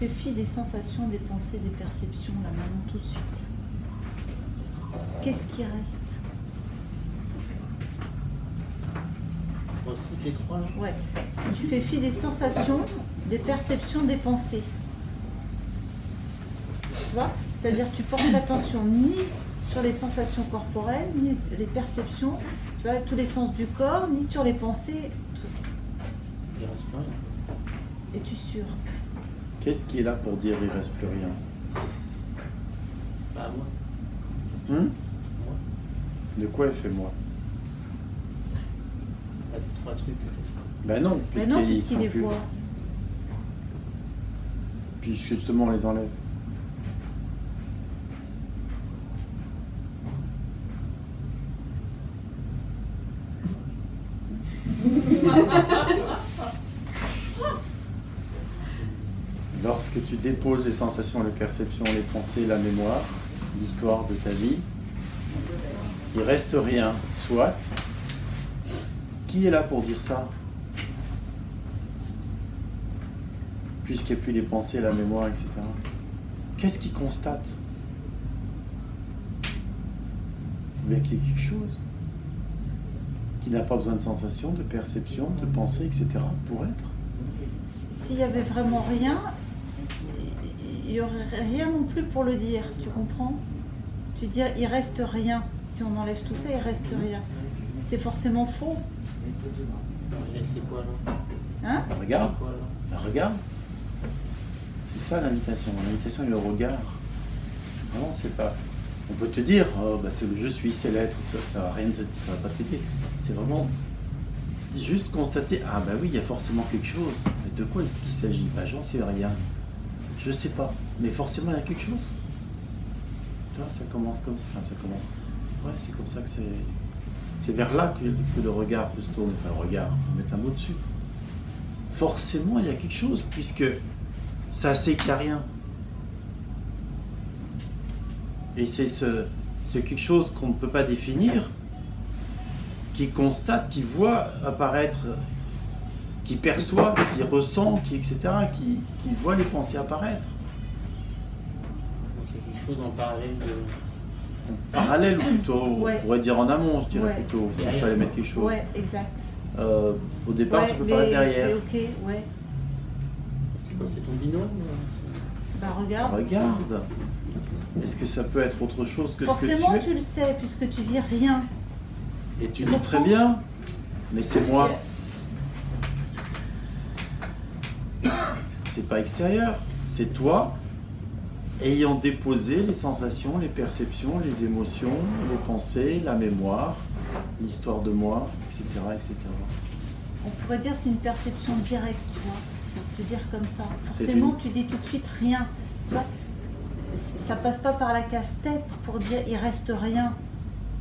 fais fi des sensations, des pensées, des perceptions, là maintenant, tout de suite, qu'est-ce qui reste? Aussi, les trois là. Ouais. Si tu fais fi des sensations, des perceptions, des pensées, tu vois? C'est-à-dire que tu portes l'attention ni sur les sensations corporelles, ni sur les perceptions, tu vois, tous les sens du corps, ni sur les pensées. Il reste plus rien. Es-tu sûr? Qu'est-ce qui est là pour dire il reste plus rien? Bah, moi. Hum? Moi. De quoi elle fait moi? Bah, trois trucs peut-être. Ben non, Mais non, puisqu'ils puisqu'il sont les plus. voit. Puisque justement on les enlève. Lorsque tu déposes les sensations, les perceptions, les pensées, la mémoire, l'histoire de ta vie, il reste rien. Soit, qui est là pour dire ça? Puisqu'il n'y a plus les pensées, la mémoire, etc. Qu'est-ce qu'il constate? Il y a quelque chose qui n'a pas besoin de sensations, de perceptions, de pensées, etc. pour être. S'il y avait vraiment rien, il n'y aurait rien non plus pour le dire, tu comprends? Tu dis, il reste rien. Si on enlève tout ça, il reste rien. C'est forcément faux. Alors, il reste quoi là? Hein? Regarde, C'est quoi là? regarde. C'est ça l'invitation. L'invitation est le regard. Non, c'est pas. On peut te dire, oh, bah, c'est le je suis, c'est l'être, ça va rien, ça va pas t'aider. C'est vraiment juste constater, ah bah oui, il y a forcément quelque chose. Mais de quoi est-ce qu'il s'agit? Bah j'en sais rien. Je sais pas. Mais forcément il y a quelque chose. Tu vois, ça commence comme ça. Enfin, ça commence. Ouais, c'est comme ça que c'est. C'est vers là que le regard peut se tourner. Enfin, le regard, on va mettre un mot dessus. Forcément, il y a quelque chose, puisque ça sait qu'il n'y a rien. Et c'est ce quelque chose qu'on ne peut pas définir, qui constate, qui voit apparaître, qui perçoit, qui ressent, etc., qui voit les pensées apparaître. Donc il y a quelque chose en parallèle de. En parallèle, ou plutôt, Ouais. on pourrait dire en amont, je dirais Ouais. plutôt, s'il fallait mettre quelque chose. Ouais, exact. Au départ, Ouais, ça peut mais paraître derrière. c'est ok, ouais. C'est quoi? C'est ton binôme? Bah regarde. Regarde. Est-ce que ça peut être autre chose que Forcément, ce que tu tu le sais, puisque tu dis rien. es? Et tu tu dis très comprends? bien, mais c'est moi. C'est pas extérieur, c'est toi ayant déposé les sensations, les perceptions, les émotions, les pensées, la mémoire, l'histoire de moi, etc., etc. On pourrait dire c'est une perception directe, tu vois. On peut dire comme ça. C'est Forcément, une- tu dis tout de suite rien. Tu vois, ça passe pas par la casse-tête pour dire il reste rien.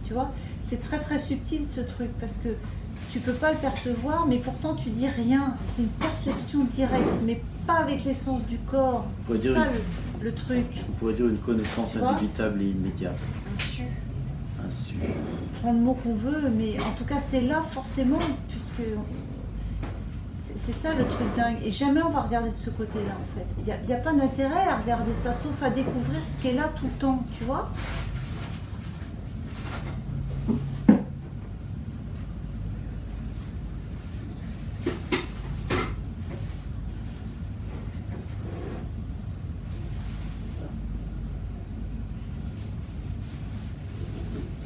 Tu vois, c'est très très subtil ce truc parce que tu peux pas le percevoir, mais pourtant tu dis rien. C'est une perception directe, mais pas avec l'essence du corps. Faut C'est dire ça une- le truc. On pourrait dire une connaissance Tu vois? indubitable et immédiate. Insu. Un su. On prend le mot qu'on veut, mais en tout cas c'est là forcément, puisque c'est ça le truc dingue. Et jamais on va regarder de ce côté-là en fait. Il n'y a pas d'intérêt à regarder ça, sauf à découvrir ce qui est là tout le temps, tu vois.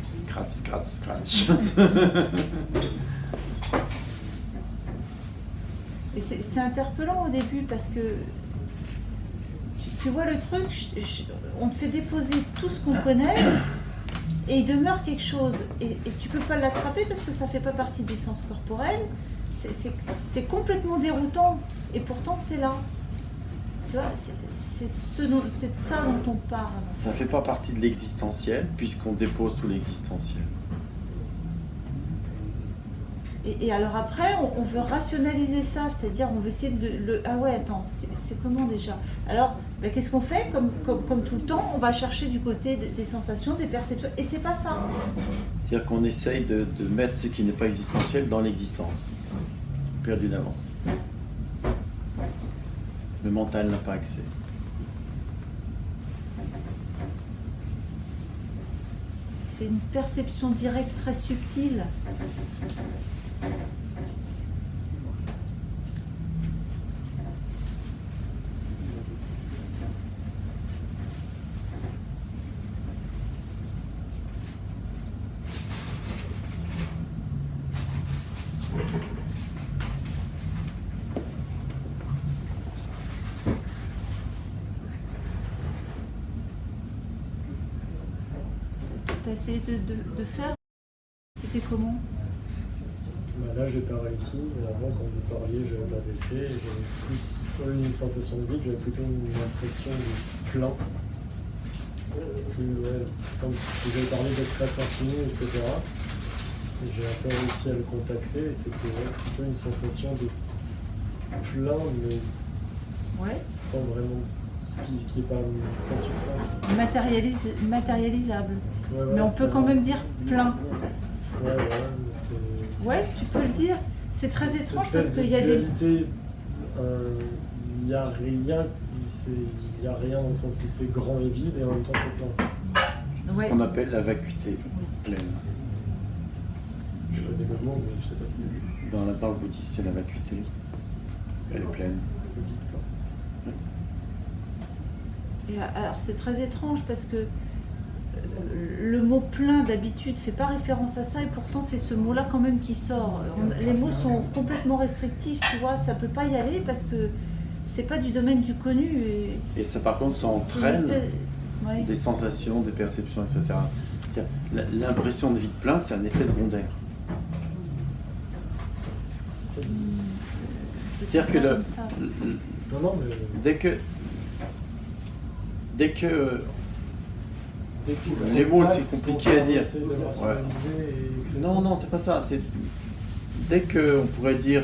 Scratch, scratch, scratch. Et c'est interpellant au début parce que tu vois le truc, on te fait déposer tout ce qu'on connaît et il demeure quelque chose. Et tu peux pas l'attraper parce que ça fait pas partie des sens corporels. C'est complètement déroutant et pourtant c'est là. Tu vois, c'est de ça dont on parle. Ça fait pas partie de l'existentiel, puisqu'on dépose tout l'existentiel. Et alors après, on veut rationaliser ça, c'est-à-dire on veut essayer de ah ouais, attends, c'est comment déjà? Alors, ben, qu'est-ce qu'on fait comme tout le temps, on va chercher du côté des sensations, des perceptions, et c'est pas ça. C'est-à-dire qu'on essaye de mettre ce qui n'est pas existentiel dans l'existence. Perdu d'avance. Le mental n'a pas accès. c'est une perception directe très subtile. T'as essayé de faire? C'était comment? Bah là j'ai pas réussi, mais avant quand vous parliez je l'avais fait, et j'avais plus une sensation de vide, j'avais plutôt une impression de plein. Comme vous avez parlé d'espace infini, etc. Et j'ai un peu réussi à le contacter et c'était plutôt une sensation de plein, mais sans vraiment, qui n'est pas sans substance. Matérialisable. Ouais, mais on peut quand même dire plein. Ouais, mais c'est... Ouais, tu peux le dire. C'est très Cette étrange espèce parce qu'il de y a des... dualité, il n'y a rien dans le sens où c'est grand et vide et en même temps c'est plein. Ce qu'on appelle la vacuité pleine. Je fais des mouvements, mais je sais pas ce que c'est. Dans le bouddhisme, c'est la vacuité. Elle est pleine. Le vide, quoi. Et alors c'est très étrange parce que le mot plein d'habitude fait pas référence à ça et pourtant c'est ce mot-là quand même qui sort. Les mots sont complètement restrictifs, tu vois, ça peut pas y aller parce que c'est pas du domaine du connu. Et ça par contre, ça entraîne Ouais. des sensations, des perceptions, etc. L'impression de vide plein, c'est un effet secondaire. C'est-à-dire que Non, mais... dès que les mots, c'est compliqué à dire. Ouais. Non, c'est pas ça. C'est dès que on pourrait dire,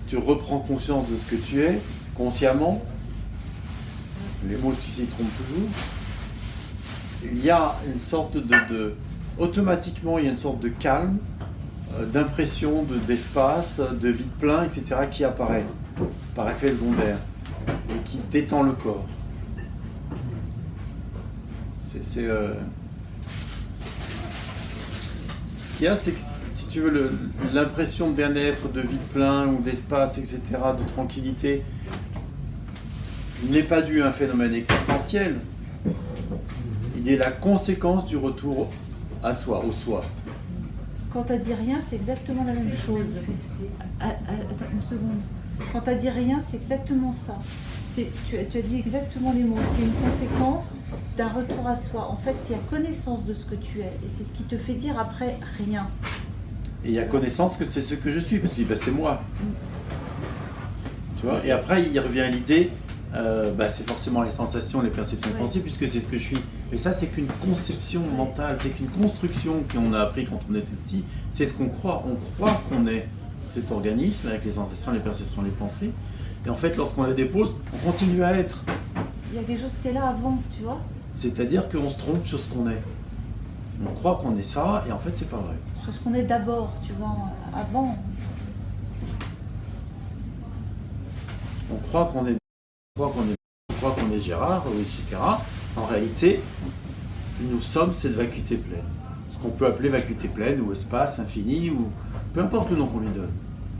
tu reprends conscience de ce que tu es consciemment. Les mots, tu sais, ils trompent toujours. Il y a une sorte automatiquement, il y a une sorte de calme, d'impression d'espace, de vide plein, etc., qui apparaît par effet secondaire et qui détend le corps. Ce qu'il y a, c'est que si tu veux, l'impression de bien-être, de vide plein ou d'espace, etc., de tranquillité, n'est pas dû à un phénomène existentiel. Il est la conséquence du retour à soi, au soi. Quand tu as dit rien, c'est exactement la même chose. Attends une seconde. Quand tu as dit rien, c'est exactement ça. Tu as dit exactement les mots. C'est une conséquence d'un retour à soi. En fait, il y a connaissance de ce que tu es. Et c'est ce qui te fait dire après rien. Et il y a connaissance que c'est ce que je suis, parce que c'est moi. Tu vois. Et après, il revient à l'idée, c'est forcément les sensations, les perceptions pensées, puisque c'est ce que je suis. Mais ça, c'est qu'une conception mentale, c'est qu'une construction qu'on a appris quand on était petit. C'est ce qu'on croit. On croit qu'on est cet organisme avec les sensations, les perceptions, les pensées. Et en fait, lorsqu'on la dépose, on continue à être. Il y a quelque chose qui est là avant, tu vois. C'est-à-dire qu'on se trompe sur ce qu'on est. On croit qu'on est ça, et en fait, c'est pas vrai. Sur ce qu'on est d'abord, tu vois, avant. On croit qu'on est Gérard, etc. En réalité, nous sommes cette vacuité pleine. Ce qu'on peut appeler vacuité pleine, ou espace infini, ou peu importe le nom qu'on lui donne.